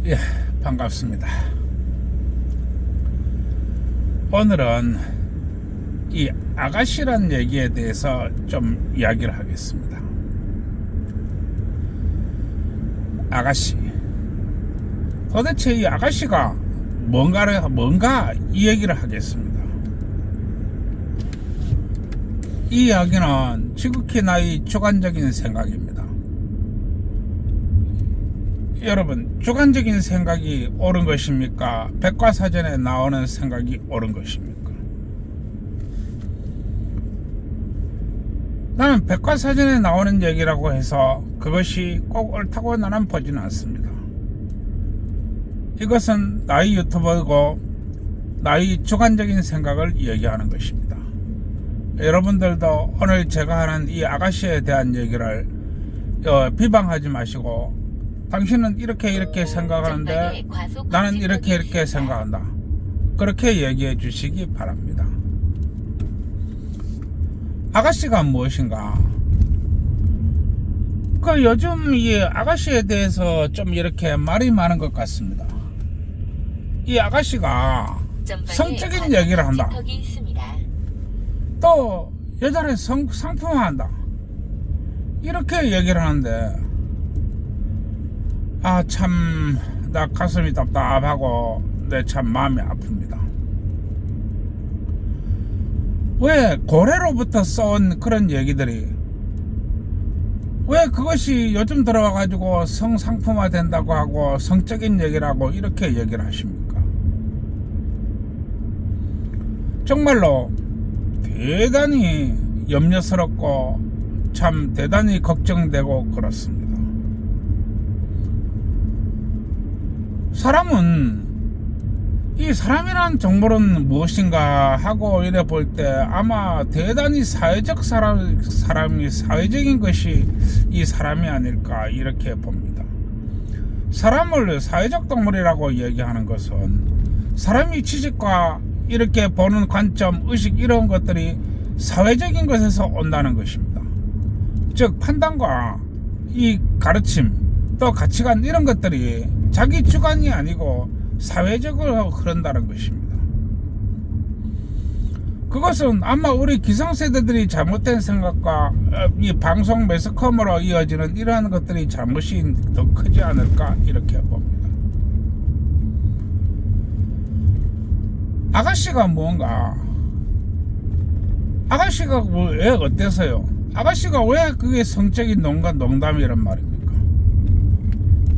예, 반갑습니다. 오늘은 이 아가씨란 얘기에 대해서 좀 이야기를 하겠습니다. 아가씨. 도대체 이 아가씨가 뭔가 이 얘기를 하겠습니다. 이 이야기는 지극히 나의 주관적인 생각입니다. 여러분, 주관적인 생각이 옳은 것입니까? 백과사전에 나오는 생각이 옳은 것입니까? 나는 백과사전에 나오는 얘기라고 해서 그것이 꼭 옳다고 나는 보지는 않습니다. 이것은 나의 유튜버고 나의 주관적인 생각을 얘기하는 것입니다. 여러분들도 오늘 제가 하는 이 아가씨에 대한 얘기를 비방하지 마시고, 당신은 이렇게 생각하는데 나는 이렇게 생각한다, 그렇게 얘기해 주시기 바랍니다. 아가씨가 무엇인가? 요즘 이 아가씨에 대해서 좀 이렇게 말이 많은 것 같습니다. 이 아가씨가 성적인 얘기를 한다, 또 여자를 상품화한다, 이렇게 얘기를 하는데, 참, 나 가슴이 답답하고 내 참 마음이 아픕니다. 왜 고래로부터 써온 그런 얘기들이 왜 그것이 요즘 들어와가지고 성상품화 된다고 하고 성적인 얘기라고 이렇게 얘기를 하십니까? 정말로 대단히 염려스럽고 참 대단히 걱정되고 그렇습니다. 사람은, 이 사람이란 정보는 무엇인가 하고 이래 볼 때 아마 대단히 사회적 사람이 사회적인 것이 이 사람이 아닐까 이렇게 봅니다. 사람을 사회적 동물이라고 얘기하는 것은 사람이 지식과 이렇게 보는 관점, 의식, 이런 것들이 사회적인 것에서 온다는 것입니다. 즉 판단과 이 가르침, 또 가치관, 이런 것들이 자기 주관이 아니고 사회적으로 흐른다는 것입니다. 그것은 아마 우리 기성세대들이 잘못된 생각과 이 방송 매스컴으로 이어지는 이러한 것들이 잘못이 더 크지 않을까 이렇게 봅니다. 아가씨가 뭔가, 아가씨가 왜 어때서요? 아가씨가 왜 그게 성적인 농담이란 말입니까?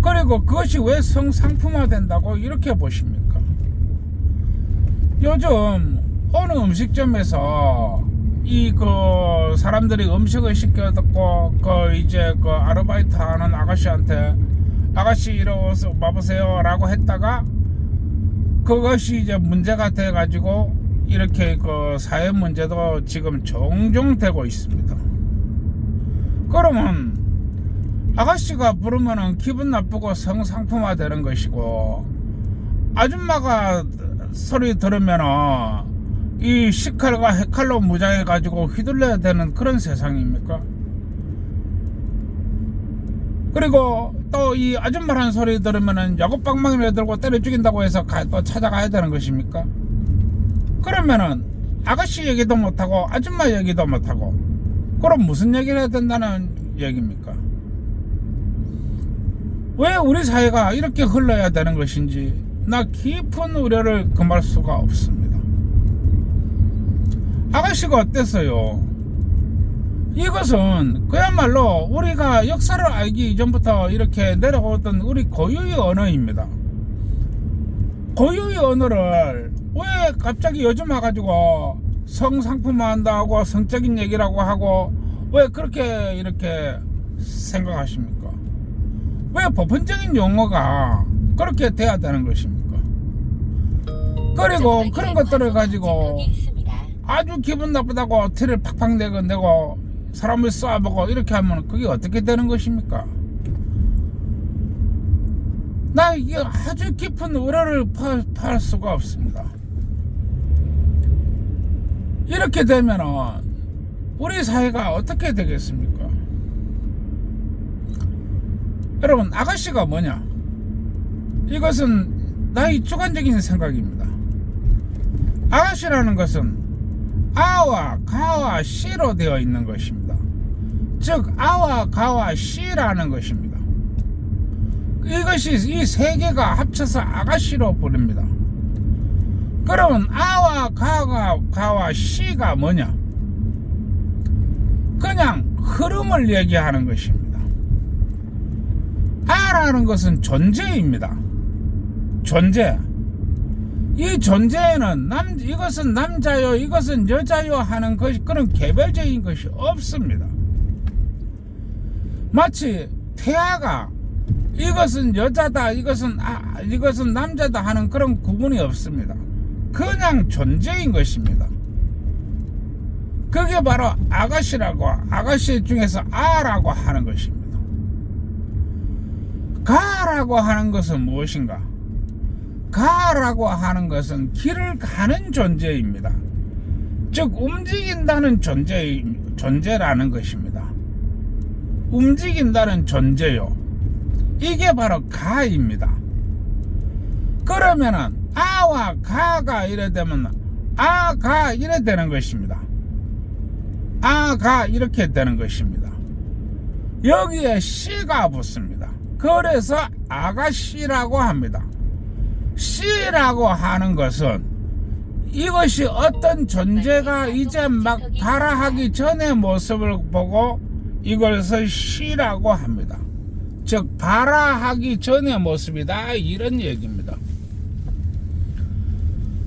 그리고 그것이 왜 성상품화 된다고 이렇게 보십니까? 요즘 어느 음식점에서 사람들이 음식을 시켜듣고 이제 아르바이트 하는 아가씨한테 아가씨 이리 와보세요 라고 했다가 그것이 이제 문제가 돼 가지고 이렇게 사회 문제도 지금 종종 되고 있습니다. 그러면 아가씨가 부르면은 기분 나쁘고 성상품화 되는 것이고, 아줌마가 소리 들으면은 이 시칼과 해칼로 무장해 가지고 휘둘려야 되는 그런 세상입니까? 그리고 또 이 아줌마라는 소리 들으면은 야구방망이를 들고 때려 죽인다고 해서 또 찾아가야 되는 것입니까? 그러면은 아가씨 얘기도 못하고 아줌마 얘기도 못하고, 그럼 무슨 얘기를 해야 된다는 얘기입니까? 왜 우리 사회가 이렇게 흘러야 되는 것인지 나 깊은 우려를 금할 수가 없습니다. 아가씨가 어땠어요? 이것은 그야말로 우리가 역사를 알기 이전부터 이렇게 내려오던 우리 고유의 언어입니다. 고유의 언어를 왜 갑자기 요즘 와가지고 성상품화한다고 성적인 얘기라고 하고 왜 그렇게 이렇게 생각하십니까? 왜 보편적인 용어가 그렇게 돼야 되는 것입니까? 그리고 그런 것들을 가지고 아주 기분 나쁘다고 티를 팍팍 내고 사람을 쏴보고 이렇게 하면 그게 어떻게 되는 것입니까? 나 이게 아주 깊은 우려를 팔 수가 없습니다. 이렇게 되면은 우리 사회가 어떻게 되겠습니까? 여러분, 아가씨가 뭐냐? 이것은 나의 주관적인 생각입니다. 아가씨라는 것은 아와 가와 시로 되어 있는 것입니다. 즉 아와 가와 시라는 것입니다. 이것이 이 세 개가 합쳐서 아가씨로 부릅니다. 그러면 아와 가와 시가 뭐냐? 그냥 흐름을 얘기하는 것입니다. 아라는 것은 존재입니다. 존재. 이 존재에는 이것은 남자요, 이것은 여자요 하는 그런 개별적인 것이 없습니다. 마치 태아가 이것은 여자다, 이것은 남자다 하는 그런 구분이 없습니다. 그냥 존재인 것입니다. 그게 바로 아가씨라고, 아가씨 중에서 아라고 하는 것입니다. 가라고 하는 것은 무엇인가? 가라고 하는 것은 길을 가는 존재입니다. 즉 움직인다는 존재라는 것입니다. 움직인다는 존재요. 이게 바로 가입니다. 그러면은 아와 가가 이래 되면 아가 이래 되는 것입니다. 아가 이렇게 되는 것입니다. 여기에 시가 붙습니다. 그래서 아가씨라고 합니다. 시라고 하는 것은 이것이 어떤 존재가 이제 막 발화하기 전의 모습을 보고 이것을 시라고 합니다. 즉 발화하기 전의 모습이다, 이런 얘기입니다.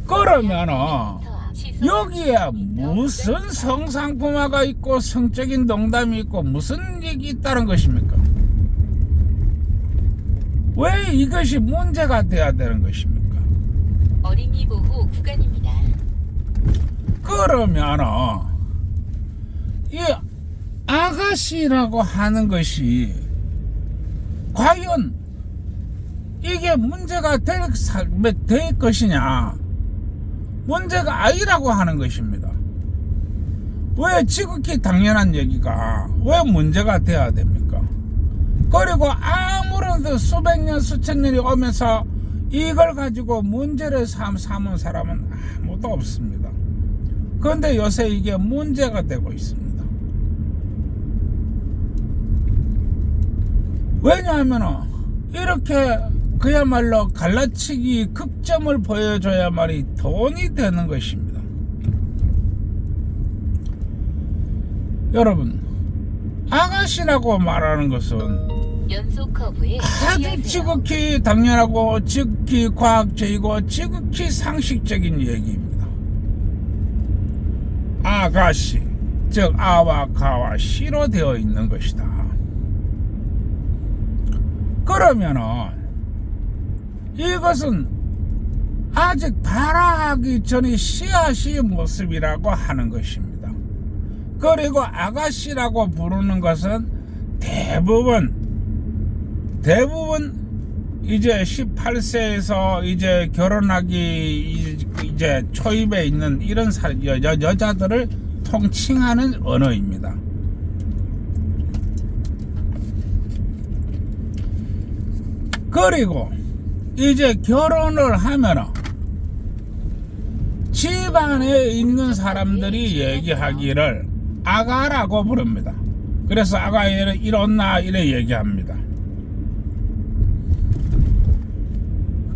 그러면은 여기에 무슨 성상품화가 있고 성적인 농담이 있고 무슨 얘기 있다는 것입니까? 왜 이것이 문제가 돼야 되는 것입니까? 어린이 보호 구간입니다. 그러면은 이 아가씨라고 하는 것이 과연 이게 문제가 될 것이냐? 문제가 아니라고 하는 것입니다. 왜 지극히 당연한 얘기가 왜 문제가 돼야 됩니까? 그리고 아무런 수백 년 수천 년이 오면서 이걸 가지고 문제를 삼은 사람은 아무도 없습니다. 그런데 요새 이게 문제가 되고 있습니다. 왜냐하면 이렇게 그야말로 갈라치기 극점을 보여줘야만이 돈이 되는 것입니다. 여러분, 아가씨라고 말하는 것은 연속 커브에 아주 지극히 당연하고 지극히 과학적이고 지극히 상식적인 얘기입니다. 아가씨, 즉 아와 가와 시로 되어 있는 것이다. 그러면은 이것은 아직 발화하기 전의 씨앗의 모습이라고 하는 것입니다. 그리고 아가씨라고 부르는 것은 대부분 이제 18세에서 이제 결혼하기 이제 초입에 있는 이런 여자들을 통칭하는 언어입니다. 그리고 이제 결혼을 하면은 집안에 있는 사람들이 얘기하기를 아가라고 부릅니다. 그래서 아가 이렇나 이래 얘기합니다.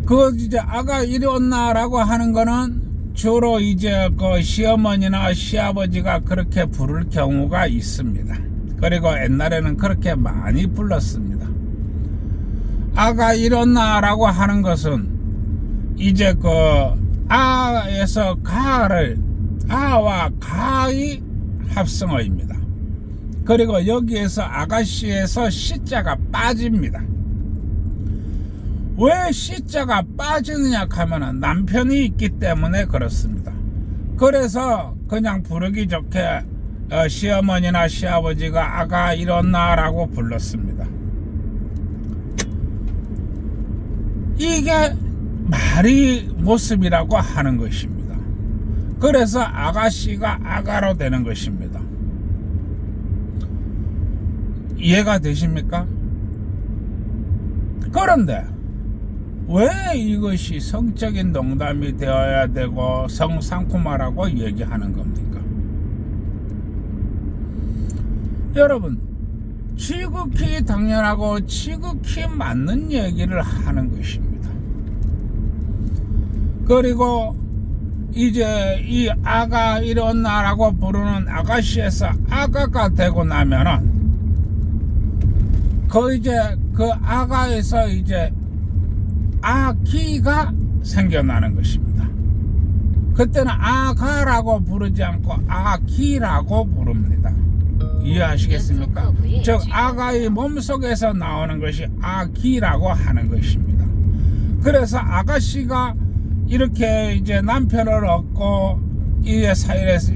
그 이제 아가 이렇나라고 하는 거는 주로 이제 그 시어머니나 시아버지가 그렇게 부를 경우가 있습니다. 그리고 옛날에는 그렇게 많이 불렀습니다. 아가 이렇나라고 하는 것은 이제 그 아에서 가를 아와 가의 합성어입니다. 그리고 여기에서 아가씨에서 시자가 빠집니다. 왜 시자가 빠지느냐 하면 남편이 있기 때문에 그렇습니다. 그래서 그냥 부르기 좋게 시어머니나 시아버지가 아가 이렇나라고 불렀습니다. 이게 말이 모습이라고 하는 것입니다. 그래서 아가씨가 아가로 되는 것입니다. 이해가 되십니까? 그런데 왜 이것이 성적인 농담이 되어야 되고 성상품화라고 얘기하는 겁니까? 여러분, 지극히 당연하고 지극히 맞는 얘기를 하는 것입니다. 그리고 이제 이 아가 일어나라고 부르는 아가씨에서 아가가 되고 나면은 그 아가에서 이제 아기가 생겨나는 것입니다. 그때는 아가라고 부르지 않고 아기라고 부릅니다. 이해하시겠습니까? 즉 아가의 몸속에서 나오는 것이 아기라고 하는 것입니다. 그래서 아가씨가 이렇게 이제 남편을 얻고 이 사이에서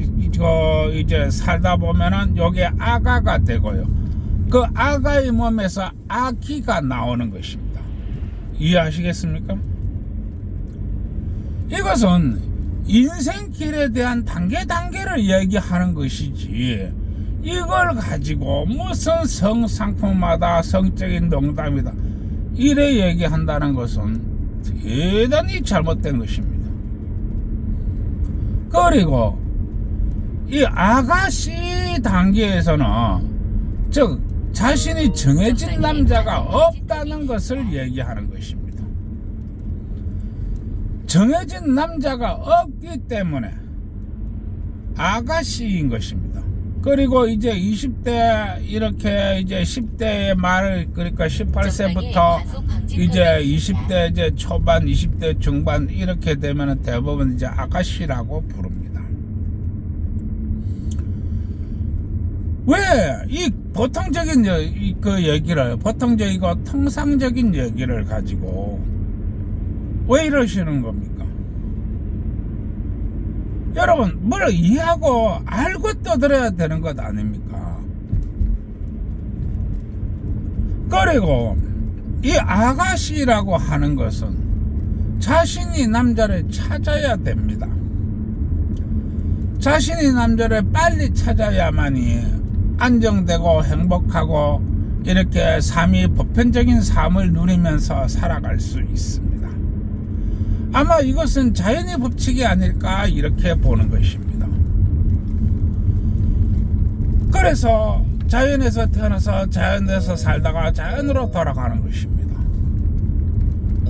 이제 살다 보면은 요게 아가가 되고요. 그 아가의 몸에서 아기가 나오는 것입니다. 이해하시겠습니까? 이것은 인생길에 대한 단계를 얘기하는 것이지, 이걸 가지고 무슨 성상품마다 성적인 농담이다 이래 얘기한다는 것은 대단히 잘못된 것입니다. 그리고 이 아가씨 단계에서는 즉 자신이 정해진 남자가 없다는 것을 얘기하는 것입니다. 정해진 남자가 없기 때문에 아가씨인 것입니다. 그리고 이제 20대 이렇게 이제 10대의 말, 그러니까 18세부터 이제 20대 이제 초반, 20대 중반 이렇게 되면은 대부분 이제 아가씨라고 부릅니다. 왜 이 보통적인 그 얘기를, 보통적이고 통상적인 얘기를 가지고 왜 이러시는 겁니까? 여러분, 뭘 이해하고 알고 떠들어야 되는 것 아닙니까? 그리고 이 아가씨라고 하는 것은 자신이 남자를 찾아야 됩니다. 자신이 남자를 빨리 찾아야만이 안정되고 행복하고 이렇게 삶이 보편적인 삶을 누리면서 살아갈 수 있습니다. 아마 이것은 자연의 법칙이 아닐까 이렇게 보는 것입니다. 그래서 자연에서 태어나서 자연에서 살다가 자연으로 돌아가는 것입니다.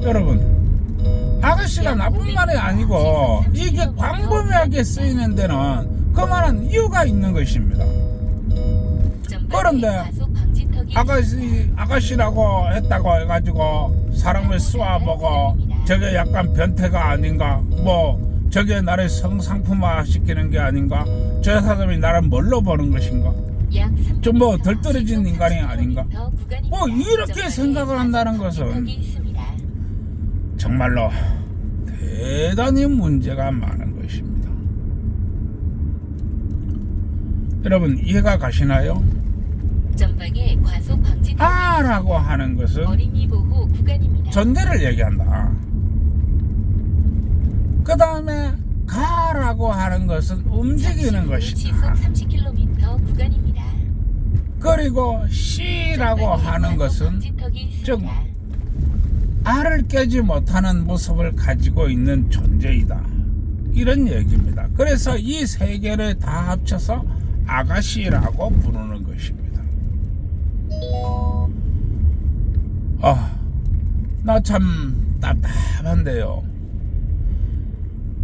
여러분, 아가씨가 나쁜 말이 아니고 이게 광범위하게 쓰이는 데는 그만한 이유가 있는 것입니다. 그런데 아가씨라고 했다고 해가지고 사람을 쏘아보고 저게 약간 변태가 아닌가, 뭐 저게 나를 성상품화 시키는 게 아닌가, 저 사람이 나를 뭘로 보는 것인가, 좀 뭐 덜 떨어진 인간이 아닌가, 뭐 이렇게 생각을 한다는 것은 정말로 대단히 문제가 많은 것입니다. 여러분, 이해가 가시나요? 전방에 과속 방지 아라고 하는 것은 어린이 보호 구간입니다. 전제를 얘기한다. 그 다음에 가라고 하는 것은 움직이는 것이다. 시속 30km 구간입니다. 그리고 시라고 하는 것은 즉 알을 깨지 못하는 모습을 가지고 있는 존재이다, 이런 얘기입니다. 그래서 이 세 개를 다 합쳐서 아가씨라고 부르는 것입니다. 나 참 답답한데요.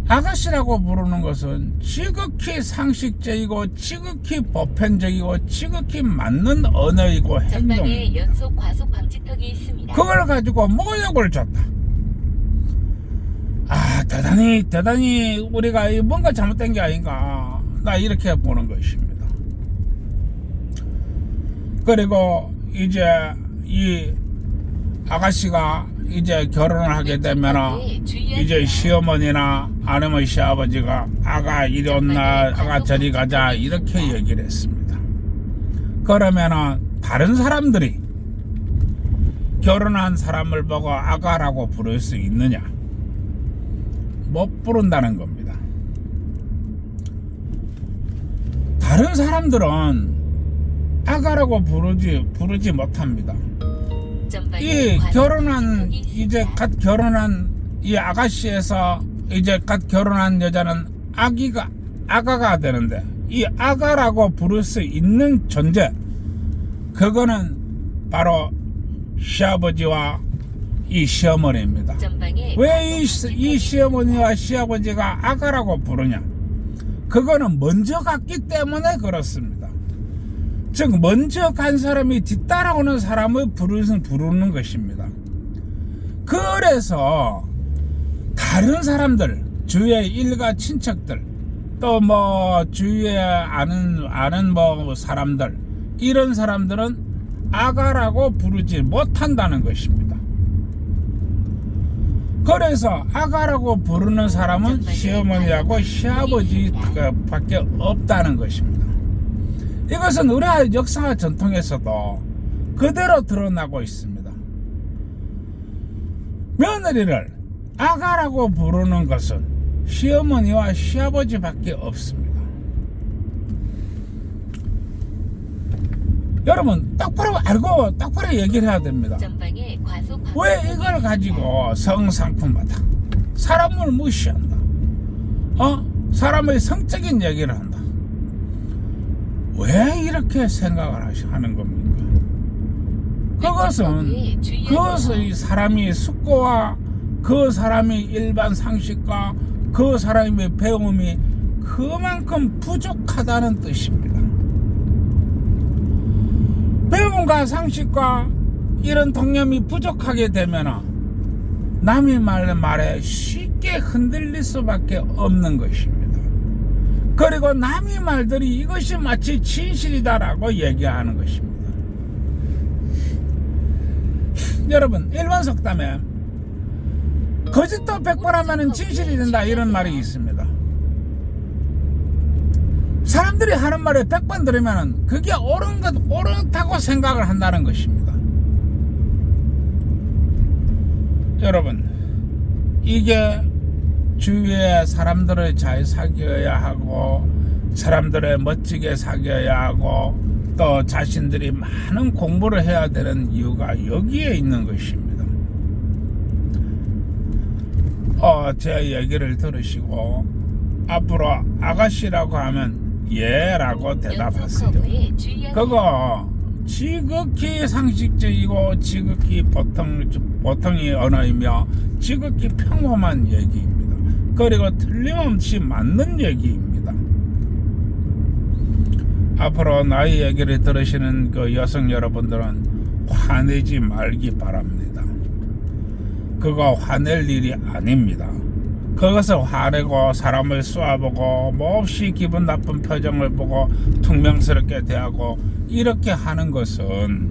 아가씨라고 부르는 것은 지극히 상식적이고 지극히 보편적이고 지극히 맞는 언어이고 전방에 행동입니다. 연속 과속 방지턱이 있습니다. 그걸 가지고 모욕을 줬다. 대단히 우리가 뭔가 잘못된 게 아닌가, 나 이렇게 보는 것입니다. 그리고 이제 이 아가씨가 이제 결혼을 하게 되면 이제 시어머니나 아니면 시아버지가 아가 이리 온나, 아가 저리 가자, 이렇게 얘기를 했습니다. 그러면은 다른 사람들이 결혼한 사람을 보고 아가라고 부를 수 있느냐? 못 부른다는 겁니다. 다른 사람들은 아가라고 부르지 못합니다. 이 결혼한 이제 갓 결혼한 이 아가씨에서 이제 갓 결혼한 여자는 아가가 되는데 이 아가라고 부를 수 있는 존재 그거는 바로 시아버지와 이 시어머니입니다. 왜 이 시어머니와 시아버지가 아가라고 부르냐? 그거는 먼저 갔기 때문에 그렇습니다. 즉 먼저 간 사람이 뒤따라오는 사람을 부르는 것입니다. 그래서 다른 사람들 주위의 일가 친척들 또 뭐 주위에 아는 뭐 사람들 이런 사람들은 아가라고 부르지 못한다는 것입니다. 그래서 아가라고 부르는 사람은 시어머니하고 시아버지밖에 없다는 것입니다. 이것은 우리 역사와 전통에서도 그대로 드러나고 있습니다. 며느리를 아가라고 부르는 것은 시어머니와 시아버지밖에 없습니다. 여러분 똑바로 알고 똑바로 얘기를 해야 됩니다. 왜 이걸 가지고 성상품하다 사람을 무시한다 사람의 성적인 얘기를 한다 왜 이렇게 생각을 하는 겁니까? 그것은 사람이 숙고와 그 사람이 일반 상식과 그 사람의 배움이 그만큼 부족하다는 뜻입니다. 배움과 상식과 이런 통념이 부족하게 되면 남의 말에 쉽게 흔들릴 수밖에 없는 것입니다. 그리고 남의 말들이 이것이 마치 진실이다라고 얘기하는 것입니다. 여러분 일반 속담에 거짓도 100번 하면 진실이 된다 이런 말이 있습니다. 사람들이 하는 말에 100번 들으면 그게 옳다고 생각을 한다는 것입니다. 여러분 이게 주위에 사람들을 잘 사귀어야 하고 사람들을 멋지게 사귀어야 하고 또 자신들이 많은 공부를 해야 되는 이유가 여기에 있는 것입니다. 제 얘기를 들으시고 앞으로 아가씨라고 하면 예라고 대답하세요. 그거 지극히 상식적이고 지극히 보통의 언어이며 지극히 평범한 얘기입니다. 그리고 틀림없이 맞는 얘기입니다. 앞으로 나의 얘기를 들으시는 그 여성 여러분들은 화내지 말기 바랍니다. 그거 화낼 일이 아닙니다. 그것을 화내고 사람을 쏘아보고 몹시 기분 나쁜 표정을 보고 퉁명스럽게 대하고 이렇게 하는 것은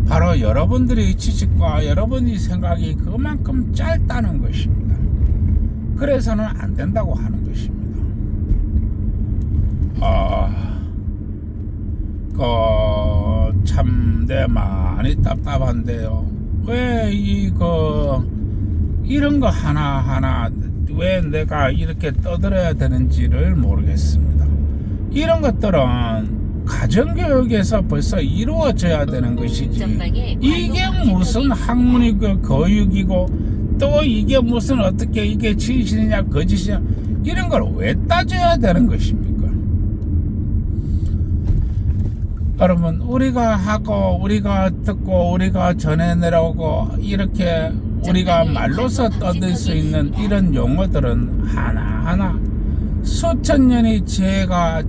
바로 여러분들의 지식과 여러분의 생각이 그만큼 짧다는 것입니다. 그래서는 안 된다고 하는 것입니다. 참 내 많이 답답한데요. 왜 이런 거 하나하나 왜 내가 이렇게 떠들어야 되는지를 모르겠습니다. 이런 것들은 가정교육에서 벌써 이루어져야 되는 것이지 이게 무슨 학문이고 교육이고 또 이게 무슨 어떻게 이게 진실이냐 거짓이냐 이런 걸 왜 따져야 되는 것입니까? 여러분 우리가 하고 우리가 듣고 우리가 전해내려오고 이렇게 우리가 말로서 떠들 수 있는 이런 용어들은 하나하나 수천 년의 지혜와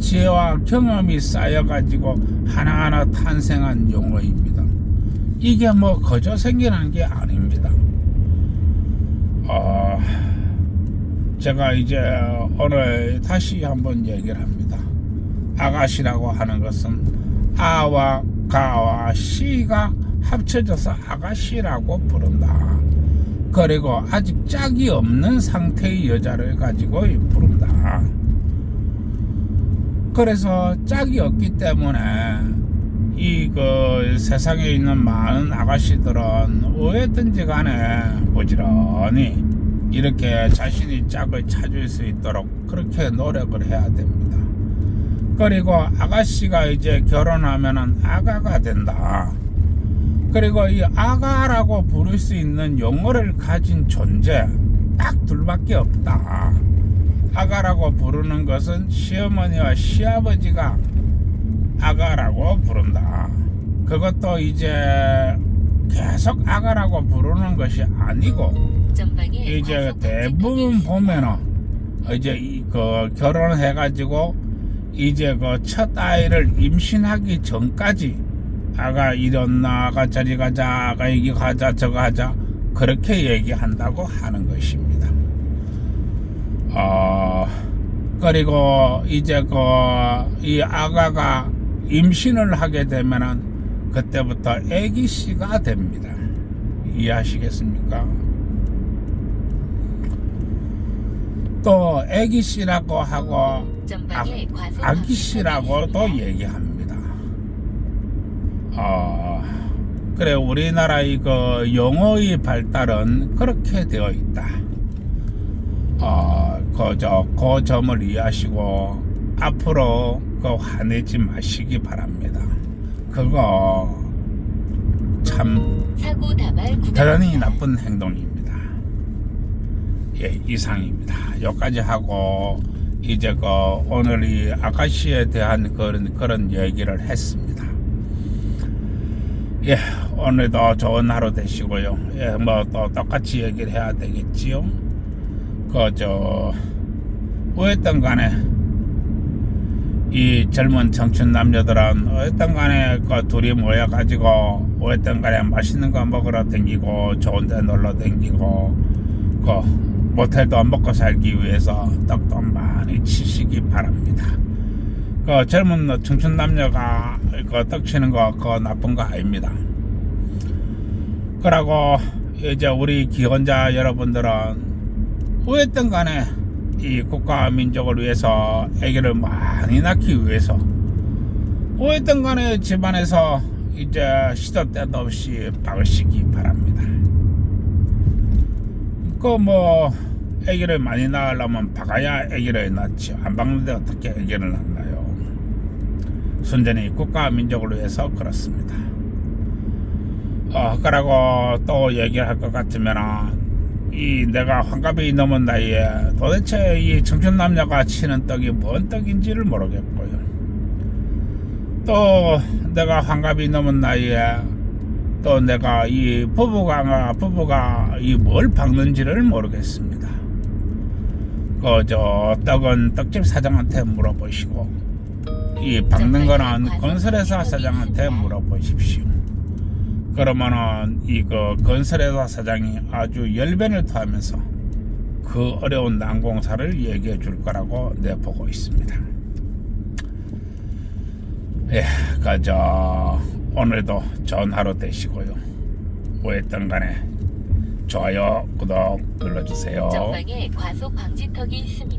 경험이 쌓여가지고 하나하나 탄생한 용어입니다. 이게 뭐 거저 생겨난 게 아닙니다. 제가 이제 오늘 다시 한번 얘기를 합니다. 아가씨라고 하는 것은 아와 가와 시가 합쳐져서 아가씨라고 부른다. 그리고 아직 짝이 없는 상태의 여자를 가지고 부른다. 그래서 짝이 없기 때문에 세상에 있는 많은 아가씨들은 어디든지 간에 부지런히 이렇게 자신이 짝을 찾을 수 있도록 그렇게 노력을 해야 됩니다. 그리고 아가씨가 이제 결혼하면은 아가가 된다. 그리고 이 아가라고 부를 수 있는 용어를 가진 존재 딱 둘밖에 없다. 아가라고 부르는 것은 시어머니와 시아버지가 아가라고 부른다. 그것도 이제 계속 아가라고 부르는 것이 아니고 전방에 이제 과속 대부분 방지턱이 보면은 이제 그 결혼해가지고 이제 그 첫 아이를 임신하기 전까지 아가 이랬나, 아가 저리 가자, 아가 여기 가자, 저거 하자 그렇게 얘기한다고 하는 것입니다. 그리고 이제 그 이 아가가 임신을 하게 되면은 그때부터 애기씨가 됩니다. 이해하시겠습니까? 또 애기씨라고 하고 전방에 과속 아기씨라고도 방지턱이 얘기합니다. 그래 우리나라의 그 영어의 발달은 그렇게 되어 있다. 그 점을 이해하시고 앞으로 그 화내지 마시기 바랍니다. 그거 참 사고 다발 구간 대단히 나쁜 행동입니다. 예, 이상입니다. 여기까지 하고 이제 그 오늘 이 아가씨에 대한 그런 얘기를 했습니다. 예, 오늘도 좋은 하루 되시고요. 예, 뭐 또 똑같이 얘기를 해야 되겠지요. 어쨌든 간에 이 젊은 청춘 남녀들은 어쨌든 간에 그 둘이 모여가지고 어쨌든 간에 맛있는 거 먹으러 댕기고 좋은 데 놀러 댕기고 그 모텔도 먹고 살기 위해서 떡도 많이 치시기 바랍니다. 그 젊은 청춘 남녀가 그 떡 치는 거 그거 나쁜 거 아닙니다. 그러고 이제 우리 기혼자 여러분들은 어쨌든 간에 이 국가 민족을 위해서 아기를 많이 낳기 위해서 어쨌든 간에 집안에서 이제 시도 때도 없이 박으시기 바랍니다. 그 뭐 아기를 많이 낳으려면 박아야 아기를 낳지 안 박는데 어떻게 아기를 낳나요? 순전히 국가 민족을 위해서 그렇습니다. 그러고 또 얘기를 할 것 같으면 이 내가 환갑이 넘은 나이에 도대체 이 청춘 남녀가 치는 떡이 뭔 떡인지를 모르겠고요. 또 내가 환갑이 넘은 나이에 또 내가 이 부부가 이 뭘 박는지를 모르겠습니다. 저 떡은 떡집 사장한테 물어보시고 이 박는 거는 건설회사 사장한테 물어보십시오. 그러면은 이 건설회사 사장이 아주 열변을 토하면서 그 어려운 난공사를 얘기해 줄 거라고 내보고 있습니다. 예, 오늘도 좋은 하루 되시고요. 뭐했던 간에 좋아요, 구독 눌러주세요. 전방에 과속 방지턱이 있습니다.